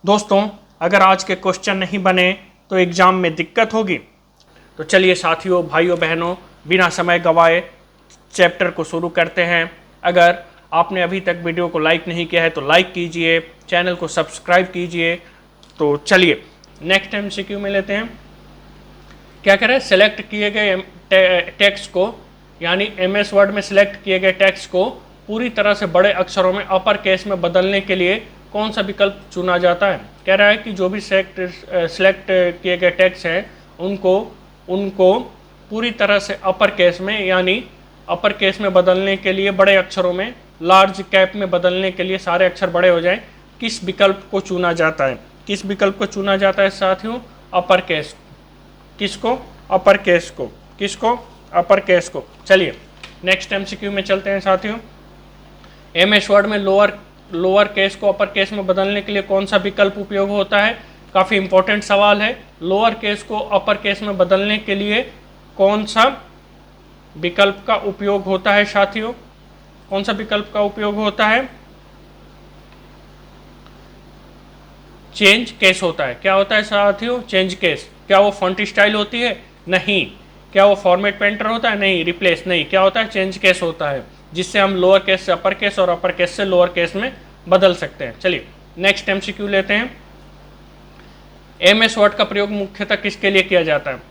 दोस्तों, अगर आज के क्वेश्चन नहीं बने तो एग्ज़ाम में दिक्कत होगी। तो चलिए साथियों, भाइयों बहनों, बिना समय गवाए चैप्टर को शुरू करते हैं। अगर आपने अभी तक वीडियो को लाइक नहीं किया है तो लाइक कीजिए, चैनल को सब्सक्राइब कीजिए। तो चलिए नेक्स्ट MCQ में लेते हैं। क्या करें, सेलेक्ट किए गए टेक्स्ट को, यानी MS वर्ड में सिलेक्ट किए गए टेक्स्ट को पूरी तरह से बड़े अक्षरों में अपर केस में बदलने के लिए कौन सा विकल्प चुना जाता है। कह रहा है कि जो भी सेलेक्ट किए गए टेक्स्ट हैं उनको पूरी तरह से अपर केस में, यानी अपर केस में बदलने के लिए, बड़े अक्षरों में, लार्ज कैप में बदलने के लिए, सारे अक्षर बड़े हो जाएं, किस विकल्प को चुना जाता है। किस विकल्प को चुना जाता है साथियों? Upper case. किसको? अपर केस को। किसको? अपर केस को। चलिए नेक्स्ट MCQ में चलते हैं साथियों। MS वर्ड में लोअर केस को अपर केस में बदलने के लिए कौन सा विकल्प उपयोग होता है? काफ़ी इंपॉर्टेंट सवाल है। लोअर केस को अपर केस में बदलने के लिए कौन सा विकल्प का उपयोग होता है साथियों? कौन सा विकल्प का उपयोग होता है? चेंज केस होता है। क्या होता है साथियों? Change case. क्या वो फॉन्ट स्टाइल होती है? नहीं। क्या वो फॉर्मेट पेंटर होता है? नहीं। रिप्लेस? नहीं। क्या होता है? चेंज केस होता है, जिससे हम लोअर केस से अपर केस और अपर केस से लोअर केस में बदल सकते हैं। चलिए नेक्स्ट MCQ लेते हैं। MS वर्ड का प्रयोग मुख्यतः किसके लिए किया जाता है?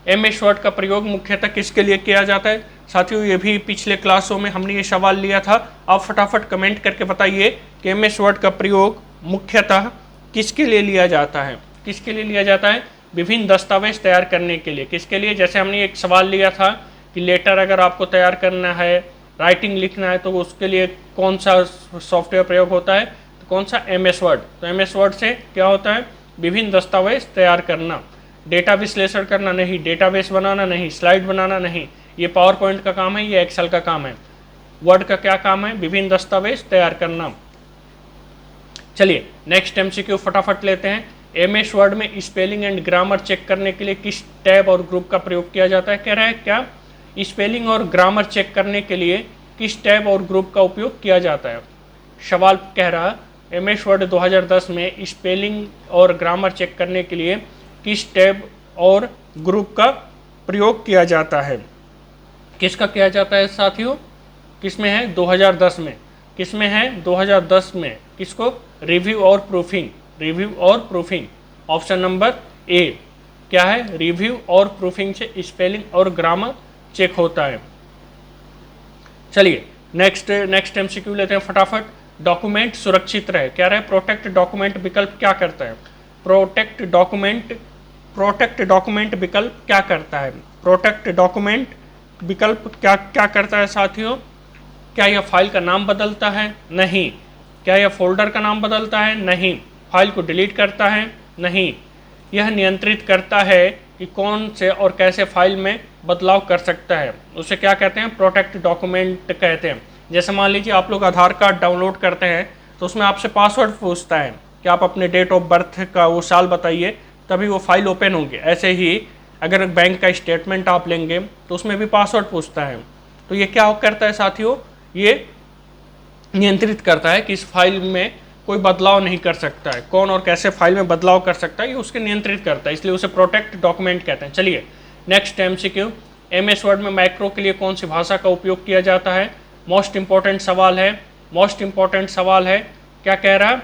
MS वर्ड का प्रयोग मुख्यतः किसके लिए किया जाता है साथियों? ये भी पिछले क्लासों में हमने ये सवाल लिया था। आप फटाफट कमेंट करके बताइए कि MS वर्ड का प्रयोग मुख्यतः किसके लिए लिया जाता है? किसके लिए लिया जाता है? विभिन्न दस्तावेज तैयार करने के लिए। किसके लिए? जैसे हमने एक सवाल लिया था कि लेटर अगर आपको तैयार करना है, राइटिंग लिखना है, तो उसके लिए कौन सा सॉफ्टवेयर प्रयोग होता है? तो कौन सा? MS word. तो MS वर्ड से क्या होता है? विभिन्न दस्तावेज तैयार करना। डेटा विश्लेषण करना नहीं, डेटाबेस बनाना नहीं, स्लाइड बनाना नहीं। ये पावर पॉइंट का काम है, ये एक्सेल का काम है। वर्ड का क्या काम है? विभिन्न दस्तावेज तैयार करना। चलिए नेक्स्ट MCQ फटाफट लेते हैं। MS वर्ड में स्पेलिंग एंड ग्रामर चेक करने के लिए किस टैब और ग्रुप का प्रयोग किया जाता है? कह रहा है क्या स्पेलिंग और ग्रामर चेक करने के लिए किस टैब और ग्रुप का उपयोग किया जाता है? सवाल कह रहा MS वर्ड 2010 में स्पेलिंग और ग्रामर चेक करने के लिए किस टैब और ग्रुप का प्रयोग किया जाता है? किसका किया जाता है साथियों? किसमें है? 2010 में। किसमें है? 2010 में। किसको? रिव्यू और प्रूफिंग। रिव्यू और प्रूफिंग। ऑप्शन नंबर A क्या है? रिव्यू और प्रूफिंग से स्पेलिंग और ग्रामर चेक होता है। चलिए नेक्स्ट MCQ लेते हैं फटाफट। डॉक्यूमेंट सुरक्षित रहे। क्या रहे? प्रोटेक्ट डॉक्यूमेंट विकल्प क्या करता है? प्रोटेक्ट डॉक्यूमेंट विकल्प क्या करता है? प्रोटेक्ट डॉक्यूमेंट विकल्प क्या करता है साथियों? क्या यह फाइल का नाम बदलता है? नहीं। क्या यह फोल्डर का नाम बदलता है? नहीं। फाइल को डिलीट करता है? नहीं। यह नियंत्रित करता है कि कौन से और कैसे फाइल में बदलाव कर सकता है। उसे क्या कहते हैं? प्रोटेक्ट डॉक्यूमेंट कहते हैं। जैसे मान लीजिए आप लोग आधार कार्ड डाउनलोड करते हैं तो उसमें आपसे पासवर्ड पूछता है कि आप अपने डेट ऑफ बर्थ का वो साल बताइए, तभी वो फाइल ओपन होगी। ऐसे ही अगर बैंक का स्टेटमेंट आप लेंगे तो उसमें भी पासवर्ड पूछता है। तो ये क्या करता है साथियों? ये नियंत्रित करता है कि इस फाइल में कोई बदलाव नहीं कर सकता है। कौन और कैसे फाइल में बदलाव कर सकता है, ये उसके नियंत्रित करता है, इसलिए उसे प्रोटेक्ट डॉक्यूमेंट कहते हैं। चलिए नेक्स्ट MCQ। MS वर्ड में मैक्रो के लिए कौन सी भाषा का उपयोग किया जाता है? मोस्ट इंपॉर्टेंट सवाल है। मोस्ट इंपॉर्टेंट सवाल है। क्या कह रहा है?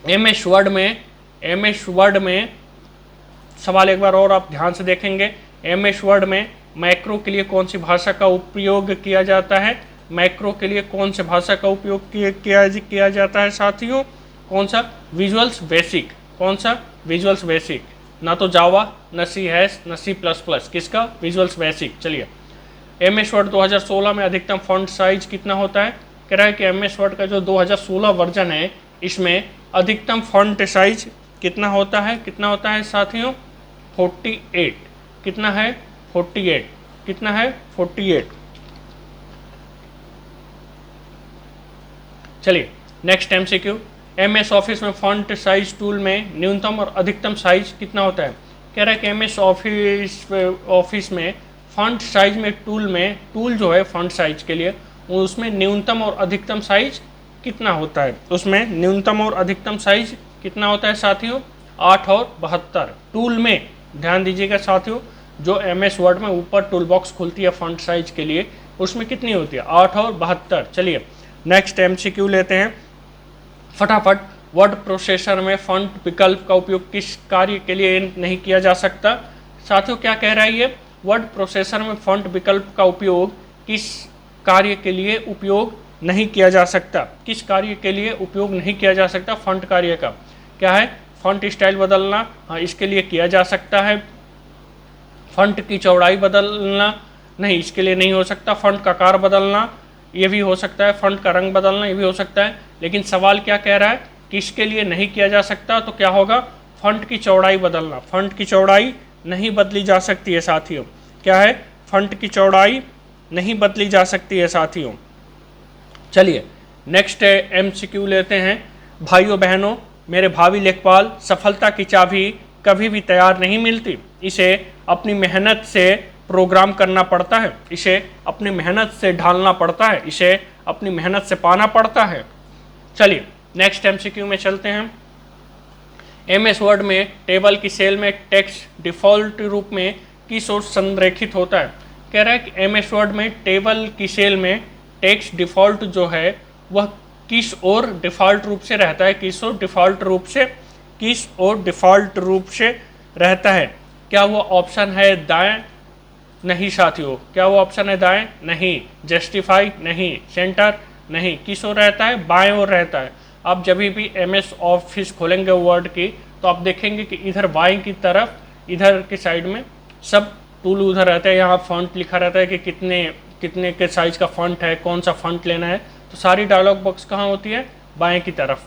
MS वर्ड में सवाल एक बार और आप ध्यान से देखेंगे। MS वर्ड में मैक्रो के लिए कौन सी भाषा का उपयोग किया जाता है? मैक्रो के लिए कौन सी भाषा का उपयोग किया जाता है साथियों? कौन सा? Visuals basic. कौन सा? Visuals basic. ना तो जावा, न C#, न C++। किसका? Visuals basic. चलिए MS वर्ड 2016 में अधिकतम फॉन्ट साइज कितना होता है? कह रहा है कि MS वर्ड का जो 2016 वर्जन है, इसमें अधिकतम फॉन्ट साइज कितना होता है? कितना होता है साथियों? 48। कितना है? 48। कितना है? 48। चलिए नेक्स्ट MCQ। MS ऑफिस में फॉन्ट साइज टूल में न्यूनतम और अधिकतम साइज कितना होता है? कह रहा है कि MS ऑफिस में फॉन्ट साइज में टूल जो है फॉन्ट साइज के लिए, उसमें न्यूनतम और अधिकतम साइज कितना होता है, उसमें न्यूनतम और अधिकतम साइज कितना होता है साथियों, 8 और 72। टूल में ध्यान दीजिएगा साथियों, जो MS वर्ड में ऊपर टूल बॉक्स खुलती है फॉन्ट साइज के लिए, उसमें कितनी होती है, 8 और 72। चलिए नेक्स्ट MCQ लेते हैं फटाफट। वर्ड प्रोसेसर में फॉन्ट विकल्प का उपयोग किस कार्य के लिए नहीं किया जा सकता। साथियों क्या कह रहा है ये, वर्ड प्रोसेसर में फॉन्ट विकल्प का उपयोग किस कार्य के लिए उपयोग नहीं किया जा सकता, किस कार्य के लिए उपयोग नहीं किया जा सकता फॉन्ट कार्य का, क्या है, फॉन्ट स्टाइल बदलना, हाँ इसके लिए किया जा सकता है। फॉन्ट की चौड़ाई बदलना, नहीं इसके लिए नहीं हो सकता। फॉन्ट का आकार बदलना, ये भी हो सकता है। फॉन्ट का रंग बदलना, ये भी हो सकता है। लेकिन सवाल क्या कह रहा है, किसके लिए नहीं किया जा सकता, तो क्या होगा, फॉन्ट की चौड़ाई बदलना। फॉन्ट की चौड़ाई नहीं बदली जा सकती है साथियों, क्या है, फॉन्ट की चौड़ाई नहीं बदली जा सकती है साथियों। चलिए नेक्स्ट MCQ लेते हैं। भाइयों बहनों, मेरे भावी लेखपाल, सफलता की चाबी कभी भी तैयार नहीं मिलती, इसे अपनी मेहनत से प्रोग्राम करना पड़ता है, इसे अपनी मेहनत से ढालना पड़ता है, इसे अपनी मेहनत से पाना पड़ता है। चलिए नेक्स्ट MCQ में चलते हैं। MS वर्ड में टेबल की सेल में टेक्स्ट डिफ़ॉल्ट रूप में किस ओर संरेखित होता है। कह रहा है कि MS वर्ड में टेबल की सेल में टेक्स्ट डिफ़ॉल्ट जो है वह किस ओर डिफ़ॉल्ट रूप से रहता है, किस ओर डिफ़ॉल्ट रूप से, किस ओर डिफ़ॉल्ट रूप से रहता है। क्या वो ऑप्शन है दाएं, नहीं साथियों। क्या वो ऑप्शन है दाएं, नहीं। जस्टिफाई, नहीं। सेंटर, नहीं। किस ओर रहता है, बाएं ओर रहता है। आप जब भी MS ऑफिस खोलेंगे वर्ड की, तो आप देखेंगे कि इधर बाएं की तरफ, इधर के साइड में सब टूल उधर रहता है। यहाँ फॉन्ट लिखा रहता है कि कितने कितने के साइज का फॉन्ट है, कौन सा फॉन्ट लेना है। तो सारी डायलॉग बॉक्स कहाँ होती है, बाएं की तरफ।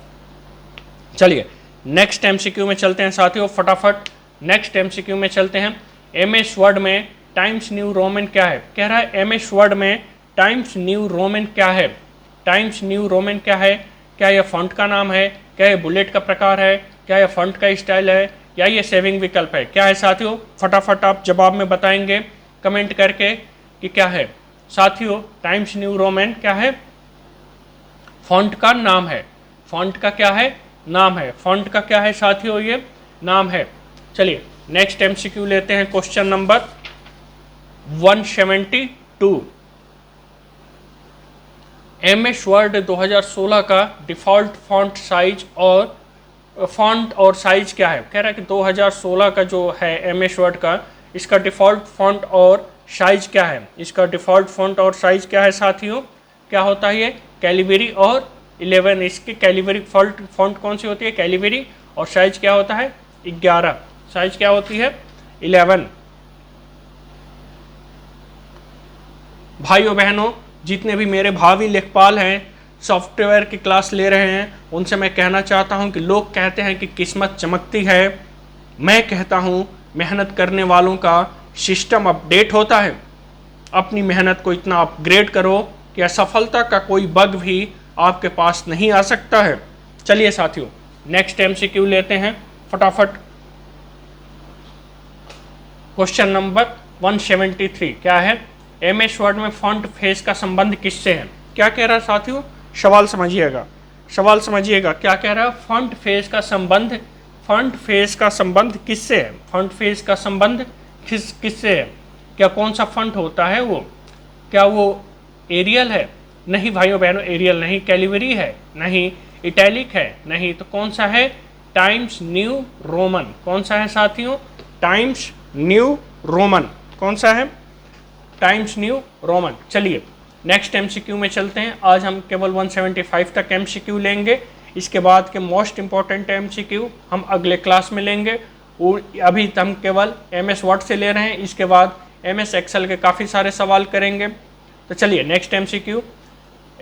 चलिए नेक्स्ट MCQ में चलते हैं साथियों फटाफट। नेक्स्ट MCQ में चलते हैं। MS वर्ड में टाइम्स न्यू रोमन क्या है। कह रहा है MS वर्ड में टाइम्स न्यू रोमन क्या है। टाइम्स न्यू रोमन क्या है, क्या यह फॉन्ट का नाम है, क्या यह बुलेट का प्रकार है, क्या यह फॉन्ट का स्टाइल है, या ये सेविंग विकल्प है। क्या है साथियों, फटाफट आप जवाब में बताएंगे कमेंट करके कि क्या है। साथियों टाइम्स न्यू रोमन क्या है, फॉन्ट का नाम है। फॉन्ट का क्या है, नाम है। फॉन्ट का क्या है साथियों, ये नाम है। चलिए नेक्स्ट MCQ लेते हैं क्वेश्चन नंबर 172। MS वर्ड 2016 का डिफ़ॉल्ट फॉन्ट साइज और फॉन्ट और साइज क्या है। कह रहा है कि 2016 का जो है MS वर्ड का, इसका डिफ़ॉल्ट फॉन्ट और साइज क्या है। इसका डिफ़ॉल्ट फॉन्ट और साइज क्या है साथियों, क्या होता है ये, कैलिबरी और 11। इसकी कैलिबरी फॉन्ट कौन सी होती है, कैलिबरी, और साइज क्या होता है 11। साइज क्या होती है 11। भाइयों बहनों, जितने भी मेरे भावी लेखपाल हैं, सॉफ्टवेयर की क्लास ले रहे हैं, उनसे मैं कहना चाहता हूं कि लोग कहते हैं कि किस्मत चमकती है, मैं कहता हूं मेहनत करने वालों का सिस्टम अपडेट होता है। अपनी मेहनत को इतना अपग्रेड करो कि असफलता का कोई बग भी आपके पास नहीं आ सकता है। चलिए साथियों नेक्स्ट MCQ लेते हैं फटाफट। क्वेश्चन नंबर 173 क्या है, MS वर्ड में फॉन्ट फेस का संबंध किससे है। क्या कह रहा है साथियों, सवाल समझिएगा, सवाल समझिएगा। क्या कह रहा है, फॉन्ट फेस का संबंध, फॉन्ट फेस का संबंध किससे है। फॉन्ट फेस का संबंध किससे है। क्या कौन सा फॉन्ट होता है वो, क्या वो एरियल है, नहीं भाइयों बहनों एरियल नहीं। कैलिबरी है, नहीं। इटैलिक है, नहीं। तो कौन सा है, टाइम्स न्यू रोमन। कौन सा है साथियों, टाइम्स न्यू रोमन। कौन सा है, टाइम्स न्यू रोमन। चलिए नेक्स्ट MCQ में चलते हैं। आज हम केवल 175 तक MCQ लेंगे, इसके बाद के मोस्ट इंपॉर्टेंट MCQ हम अगले क्लास में लेंगे। अभी हम केवल MS वर्ड से ले रहे हैं, इसके बाद MS एक्सेल के काफ़ी सारे सवाल करेंगे। तो चलिए नेक्स्ट MCQ।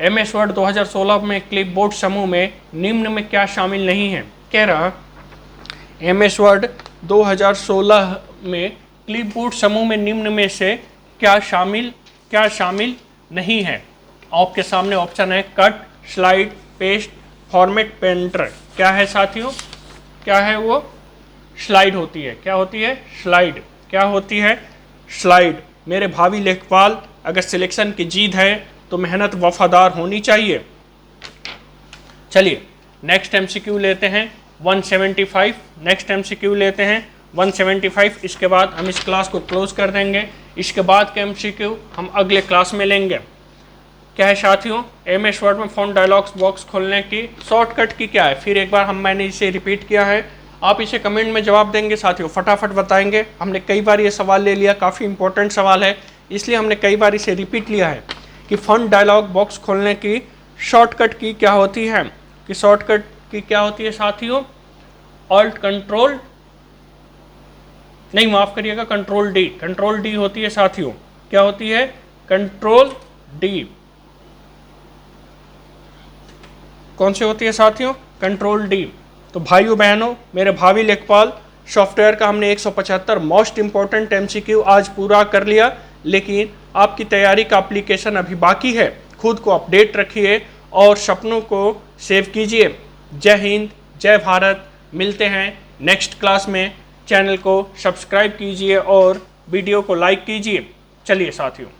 MS वर्ड 2016 में क्लिपबोर्ड समूह में निम्न में क्या शामिल नहीं है। कह रहा MS वर्ड 2016 में क्लिपबोर्ड समूह में निम्न में से क्या शामिल नहीं है। आपके सामने ऑप्शन है cut, slide, paste, format, painter. क्या है साथियों, क्या है वो, स्लाइड होती है। क्या होती है, स्लाइड। क्या होती है, स्लाइड। मेरे भावी लेखपाल, अगर सिलेक्शन की जीत है तो मेहनत वफादार होनी चाहिए। चलिए नेक्स्ट एमसीक्यू लेते हैं 175। नेक्स्ट एमसीक्यू लेते हैं 175। इसके बाद हम इस क्लास को क्लोज कर देंगे। इसके बाद के एमसीक्यू हम अगले क्लास में लेंगे। क्या है साथियों, एमएस वर्ड में फ़ॉन्ट डायलॉग्स बॉक्स खोलने की शॉर्टकट की क्या है, फिर एक बार मैंने इसे रिपीट किया है, आप इसे कमेंट में जवाब देंगे साथियों, फटाफट बताएंगे। हमने कई बार ये सवाल ले लिया, काफ़ी इंपॉर्टेंट सवाल है, इसलिए हमने कई बार इसे रिपीट लिया है कि फ़ॉन्ट डायलॉग बॉक्स खोलने की शॉर्टकट की क्या होती है। कि शॉर्टकट की क्या होती है साथियों, ऑल्ट कंट्रोल नहीं, माफ़ करिएगा, कंट्रोल डी। कंट्रोल डी होती है साथियों। क्या होती है, कंट्रोल डी। कौन सी होती है साथियों, कंट्रोल डी। तो भाइयों बहनों, मेरे भावी लेखपाल सॉफ्टवेयर का हमने 175 मोस्ट इंपॉर्टेंट एमसीक्यू आज पूरा कर लिया, लेकिन आपकी तैयारी का एप्लीकेशन अभी बाकी है। खुद को अपडेट रखिए और सपनों को सेव कीजिए। जय हिंद, जय भारत। मिलते हैं नेक्स्ट क्लास में। चैनल को सब्सक्राइब कीजिए और वीडियो को लाइक कीजिए। चलिए साथियों।